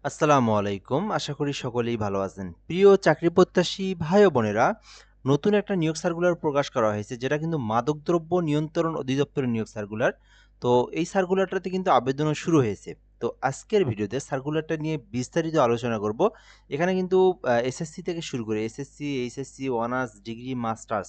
আসসালামু আলাইকুম। আশা করি সকলেই ভালো আছেন। প্রিয় চাকরি প্রত্যাশী ভাই ও বোনেরা, নতুন একটা নিয়োগ সার্কুলার প্রকাশ করা হয়েছে যেটা কিন্তু মাদকদ্রব্য নিয়ন্ত্রণ অধিদপ্তরের নিয়োগ সার্কুলার। তো এই সার্কুলারটাতে কিন্তু আবেদনও শুরু হয়েছে। তো আজকের ভিডিওতে সার্কুলারটা নিয়ে বিস্তারিত আলোচনা করব। এখানে কিন্তু এসএসসি থেকে শুরু করে SSC, HSC, honours, degree, masters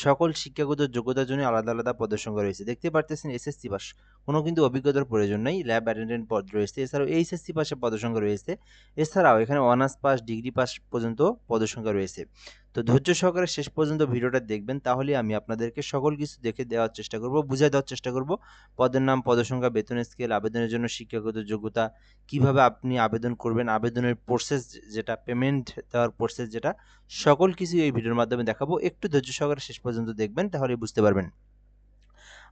সকল শিক্ষাগত যোগ্যতার জন্য আলাদা, আলাদা পদের সংখ্যা রয়েছে। দেখতে পারতেছেন এসএসসি পাস কোনো কিন্তু অভিজ্ঞতার প্রয়োজন নেই। ল্যাব অ্যাটেন্ডেন্ট পদ রয়েছে। এছাড়াও এইচএসসি পাশে পদসংখ্যা রয়েছে। এছাড়াও এখানে অনার্স পাস, ডিগ্রি পাস পর্যন্ত পদসংখ্যা রয়েছে। তো ধৈর্য সহকারে শেষ পর্যন্ত ভিডিওটা দেখবেন, তাহলে আমি আপনাদেরকে সকল কিছু দেখে দেওয়ার চেষ্টা করব, বুঝায় দেওয়ার চেষ্টা করব। পদের নাম, পদসংখ্যা, বেতনের স্কেল, আবেদনের জন্য শিক্ষাগত যোগ্যতা, কিভাবে আপনি আবেদন করবেন, আবেদনের প্রসেস যেটা, পেমেন্ট দেওয়ার প্রসেস যেটা, সকল কিছু এই ভিডিওর মাধ্যমে দেখাবো। একটু ধৈর্য সহকারে শেষ পর্যন্ত দেখবেন, তাহলেই বুঝতে পারবেন।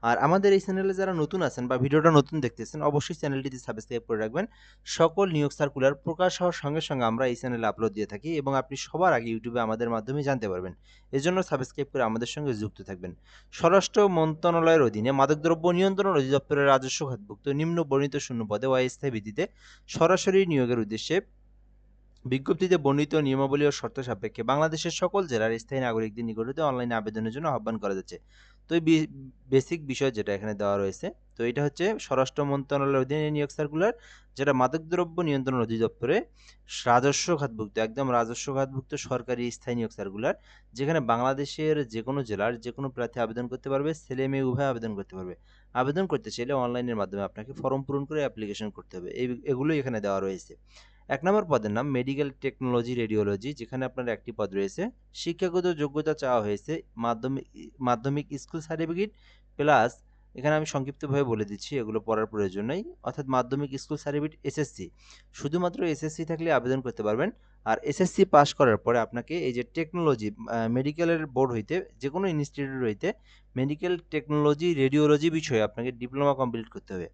আর আমাদের এই চ্যানেলে যারা নতুন আছেন বা ভিডিওটা নতুন দেখতেছেন, অবশ্যই চ্যানেলটিতে সাবস্ক্রাইব করে রাখবেন। সকল নিয়োগ সার্কুলার প্রকাশ হওয়ার সঙ্গে সঙ্গে আমরা এই চ্যানেলে আপলোড দিয়ে থাকি এবং আপনি সবার আগে ইউটিউবে আমাদের মাধ্যমে জানতে পারবেন। এজন্য সাবস্ক্রাইব করে আমাদের সঙ্গে যুক্ত থাকবেন। স্বরাষ্ট্র মন্ত্রণালয়ের অধীনে মাদকদ্রব্য নিয়ন্ত্রণ অধিদপ্তরের রাজস্ব খাতভুক্ত নিম্ন বর্ণিত শূন্য পদে অস্থায়ী ভিত্তিতে সরাসরি নিয়োগের উদ্দেশ্যে বিজ্ঞপ্তিতে বর্ণিত নিয়মাবলী ও শর্ত সাপেক্ষে বাংলাদেশের সকল জেলার স্থায়ী নাগরিকদের নিকট হতে অনলাইনে আবেদনের জন্য আহ্বান করা যাচ্ছে। তো এই বেসিক বিষয় যেটা এখানে দেওয়া রয়েছে, তো এটা হচ্ছে স্বরাষ্ট্র মন্ত্রণালয়ের অধীনে নিয়োগ সার্কুলার, যেটা মাদকদ্রব্য নিয়ন্ত্রণ অধিদপ্তরে রাজস্ব খাতভুক্ত, একদম রাজস্ব খাতভুক্ত সরকারি স্থায়ী নিয়োগ সার্কুলার, যেখানে বাংলাদেশের যে কোনো জেলার যে কোনো প্রার্থী আবেদন করতে পারবে, ছেলে মেয়ে উভয় আবেদন করতে পারবে। আবেদন করতে চাইলে অনলাইনের মাধ্যমে আপনাকে ফর্ম পূরণ করে অ্যাপ্লিকেশন করতে হবে। এগুলোই এখানে দেওয়া রয়েছে। ১ নম্বর পদের নাম মেডিকেল টেকনোলজি রেডিওলজি, যেখানে আপনার একটি পদ রয়েছে। শিক্ষাগত যোগ্যতা চাওয়া হয়েছে মাধ্যমিক স্কুল সার্টিফিকেট প্লাস, এখানে আমি সংক্ষিপ্তভাবে বলে দিচ্ছি, এগুলো পড়ার প্রয়োজন নেই। অর্থাৎ মাধ্যমিক স্কুল সার্টিফিকেট এসএসসি, শুধুমাত্র এসএসসি থাকলে আবেদন করতে পারবেন। আর এসএসসি পাস করার পরে আপনাকে এই যে টেকনোলজি মেডিকেলের বোর্ড হইতে, যে কোনো ইনস্টিটিউট হইতে মেডিকেল টেকনোলজি রেডিওলজি বিষয়ে আপনাকে ডিপ্লোমা কমপ্লিট করতে হবে।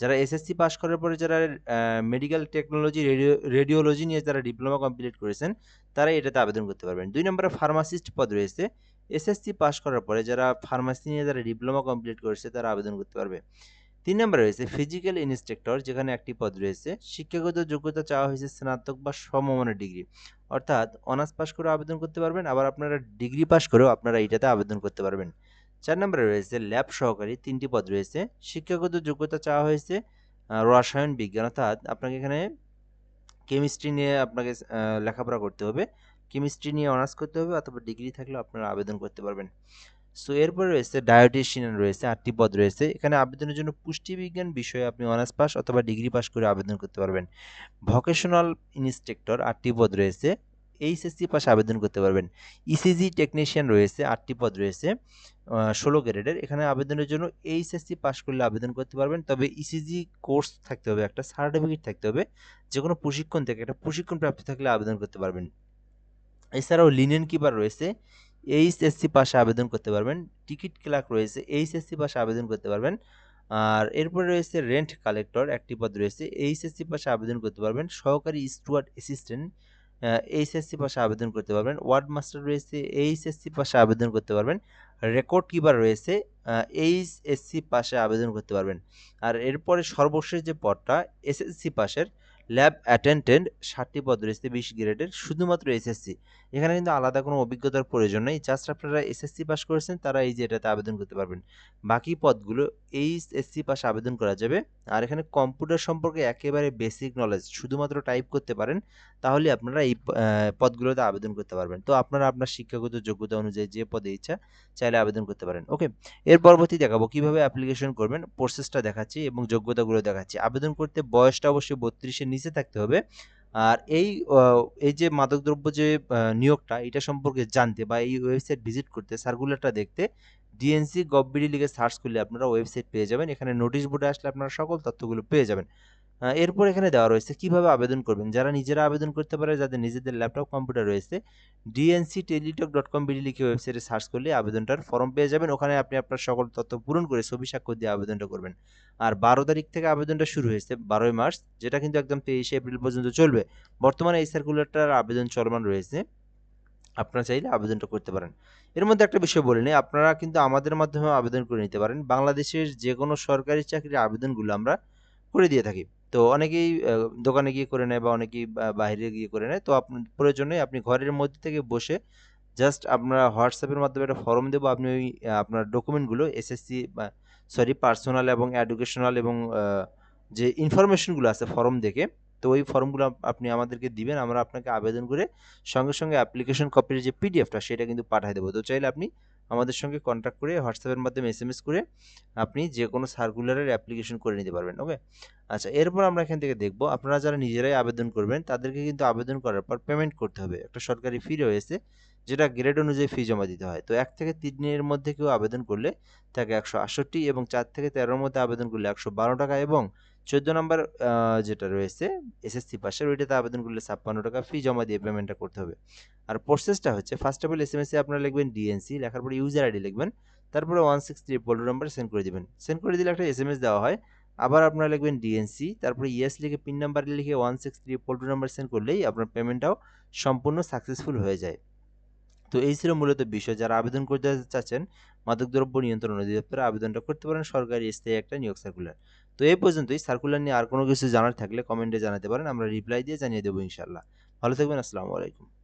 যারা এসএসসি পাস করার পরে যারা মেডিকেল টেকনোলজি রেডিওলজি নিয়ে যারা ডিপ্লোমা কমপ্লিট করেছেন, তারা এটাতে আবেদন করতে পারবেন। ২ নম্বরে ফার্মাসিস্ট পদ রয়েছে। এসএসসি পাস করার পরে যারা ফার্মাসি নিয়ে যারা ডিপ্লোমা কমপ্লিট করেছে, তারা আবেদন করতে পারবে। ৩ নম্বরে রয়েছে ফিজিক্যাল ইন্সট্রাক্টর, যেখানে একটি পদ রয়েছে। শিক্ষাগত যোগ্যতা চাওয়া হয়েছে স্নাতক বা সমমানের ডিগ্রি, অর্থাৎ অনার্স পাস করে আবেদন করতে পারবেন, আবার আপনারা ডিগ্রি পাস করেও আপনারা এইটাতে আবেদন করতে পারবেন। ৪ নম্বরে রয়েছে ল্যাব সহকারী, ৩টি পদ রয়েছে। শিক্ষাগত যোগ্যতা চাওয়া হয়েছে রসায়ন বিজ্ঞান, অর্থাৎ আপনাকে এখানে কেমিস্ট্রি নিয়ে আপনাকে লেখাপড়া করতে হবে। কেমিস্ট্রি নিয়ে অনার্স করতে হবে, অথবা ডিগ্রি থাকলেও আপনারা আবেদন করতে পারবেন। সো এরপরে রয়েছে ডায়েটিশিয়ান রয়েছে, ৮টি পদ রয়েছে। এখানে আবেদনের জন্য পুষ্টিবিজ্ঞান বিষয়ে আপনি অনার্স পাস অথবা ডিগ্রি পাস করে আবেদন করতে পারবেন। ভোকেশনাল ইন্সট্রাক্টর, ৮টি পদ রয়েছে। এইচএসসি পাশে আবেদন করতে পারবেন। ইসিজি টেকনিশিয়ান রয়েছে, ৮টি পদ রয়েছে ১৬ গ্রেডের। এখানে আবেদনের জন্য এইচএসসি পাস করলে আবেদন করতে পারবেন, তবে ইসিজি কোর্স থাকতে হবে, একটা সার্টিফিকেট থাকতে হবে, যে কোনো প্রশিক্ষণ থেকে একটা প্রশিক্ষণ প্রাপ্ত থাকলে আবেদন করতে পারবেন। এছাড়াও লিনেন কিপার রয়েছে, এইচএসসি পাশে আবেদন করতে পারবেন। টিকিট ক্লার্ক রয়েছে, এইচএসসি পাশে আবেদন করতে পারবেন। আর এরপরে রয়েছে রেন্ট কালেক্টর, একটি পদ রয়েছে। এইচএসসি পাশে আবেদন করতে পারবেন। সহকারী স্টুয়ার্ড অ্যাসিস্ট্যান্ট, এইচএসসি পাশে আবেদন করতে পারবেন। ওয়ার্ড মাস্টার রয়েছে, এইচএসসি পাশে আবেদন করতে পারবেন। রেকর্ড কিপার রয়েছে, এইচএসসি পাশে আবেদন করতে পারবেন। আর এরপরে সর্বশেষ যে পদটা এসএসসি পাশের ল্যাব অ্যাটেন্ডেন্ট, 7টি পদ রয়েছে 20 গ্রেডের, শুধুমাত্র এসএসসি। এখানে কিন্তু আলাদা কোনো অভিজ্ঞতার প্রয়োজন নেই, জাস্ট আপনারা এসএসসি পাস করেছেন, তারা এই যে এটাতে আবেদন করতে পারবেন। বাকি পদগুলো এইচএসসি পাশে আবেদন করা যাবে। আর এখানে কম্পিউটার সম্পর্কে একেবারে বেসিক নলেজ, শুধুমাত্র টাইপ করতে পারেন, তাহলে আপনারা এই পদগুলোতে আবেদন করতে পারবেন। তো আপনারা আপনার শিক্ষাগত যোগ্যতা অনুযায়ী যে পদে ইচ্ছা চাইলে আবেদন করতে পারেন। ওকে, এর পরবর্তী দেখাবো কিভাবে অ্যাপ্লিকেশন করবেন, প্রসেসটা দেখাচ্ছি এবং যোগ্যতাগুলো দেখাচ্ছি। আবেদন করতে বয়সটা অবশ্যই 32-এর নিচে থাকতে হবে। আর এই যে মাদকদ্রব্য যে নিয়োগটা, এটা সম্পর্কে জানতে বা এই ওয়েবসাইট ভিজিট করতে, সার্কুলারটা দেখতে ডিএনসি গভবিডি লিখে সার্চ করলে আপনারা ওয়েবসাইট পেয়ে যাবেন। এখানে নোটিশ বোর্ডে আসলে আপনারা সকল তথ্যগুলো পেয়ে যাবেন। এরপর এখানে দেওয়া রয়েছে কিভাবে আবেদন করবেন। যারা নিজেরা আবেদন করতে পারে, যাদের নিজেদের ল্যাপটপ কম্পিউটার রয়েছে, dncteletalk.com লিখে ওয়েবসাইটে সার্চ করলে আবেদনটার ফর্ম পেয়ে যাবেন। ওখানে আপনি আপনার সকল তথ্য পূরণ করে ছবি স্বাক্ষর দিয়ে আবেদনটা করবেন। আর ১২ তারিখ থেকে আবেদনটা শুরু হয়েছে, ১২ই মার্চ, যেটা কিন্তু একদম ২৩শে এপ্রিল পর্যন্ত চলবে। বর্তমানে এই সার্কুলারটার আবেদন চলমান রয়েছে, আপনারা চাইলে আবেদনটা করতে পারেন। এর মধ্যে একটা বিষয় বলে নিই, আপনারা কিন্তু আমাদের মাধ্যমে আবেদন করে নিতে পারেন। বাংলাদেশের যে কোনো সরকারি চাকরির আবেদনগুলো আমরা করে দিয়ে থাকি। তো অনেকেই দোকানে গিয়ে করে নেয় বা অনেকেই বাইরে গিয়ে করে নেয়। তো আপনার প্রয়োজনে আপনি ঘরের মধ্যে থেকে বসে জাস্ট আমরা হোয়াটসঅ্যাপের মাধ্যমে একটা ফর্ম দেবো। আপনি ওই আপনার ডকুমেন্টগুলো এসএসসি বা সরি পার্সোনাল এবং এডুকেশনাল এবং যে ইনফরমেশনগুলো আছে ফর্ম দেখে, তো ওই ফর্মগুলো আপনি আমাদেরকে দিবেন। আমরা আপনাকে আবেদন করে সঙ্গে সঙ্গে অ্যাপ্লিকেশন কপির যে পিডিএফটা সেটা কিন্তু পাঠিয়ে দেবো। তো চাইলে আপনি আমাদের সঙ্গে কন্ট্যাক্ট করে হোয়াটসঅ্যাপের মাধ্যমে এসএমএস করে আপনি যে কোনো সার্কুলারের অ্যাপ্লিকেশন করে নিতে পারবেন। ওকে? আচ্ছা, এরপর আমরা এখান থেকে দেখব আপনারা যারা নিজেরাই আবেদন করবেন তাদেরকে কিন্তু আবেদন করার পর পেমেন্ট করতে হবে। একটা সরকারি ফি রয়েছে যেটা গ্রেড অনুযায়ী ফি জমা দিতে হয়। তো ১ থেকে ৩ দিনের মধ্যে কেউ আবেদন করলে তাকে ১৬৮ এবং ৪ থেকে ১৩ এর মধ্যে আবেদন করলে ৳১১২ এবং ১৪ নাম্বার যেটা রয়েছে এসএসসি পাশের ওইটাতে আবেদন করলে ৳৫৬ ফি জমা দিয়ে পেমেন্টটা করতে হবে। আর প্রসেসটা হচ্ছে ফার্স্ট অফ অল এসএমএস এ আপনারা লিখবেন ডিএনসি, লেখার পরে ইউজার আইডি লিখবেন। তারপরে 163 পোল্ড নাম্বারে সেন্ড করে দিবেন। সেন্ড করে দিলে একটা এসএমএস দেওয়া হয়। আবার আপনারা লিখবেন ডিএনসি, তারপরে ইয়েস লিখে পিন নাম্বার লিখে 163 পোল্ড নাম্বার সেন্ড করলেই আপনার পেমেন্টটাও সম্পূর্ণ সাকসেসফুল হয়ে যায়। তো এই ছিল মূলত বিষয়। যারা আবেদন করতে চাচ্ছেন মাদকদ্রব্য নিয়ন্ত্রণ অধিদপ্তরে আবেদনটা করতে পারেন, সরকারি স্থায়ী একটা নিয়োগ সার্কুলার। তো এই পর্যন্তই। সার্কুলার নিয়ে আর কোনো কিছু জানার থাকলে কমেন্টে জানাতে পারেন। আমরা রিপ্লাই দিয়ে জানিয়ে দেবো ইনশাআল্লাহ। ভালো থাকবেন। আসসালামু আলাইকুম।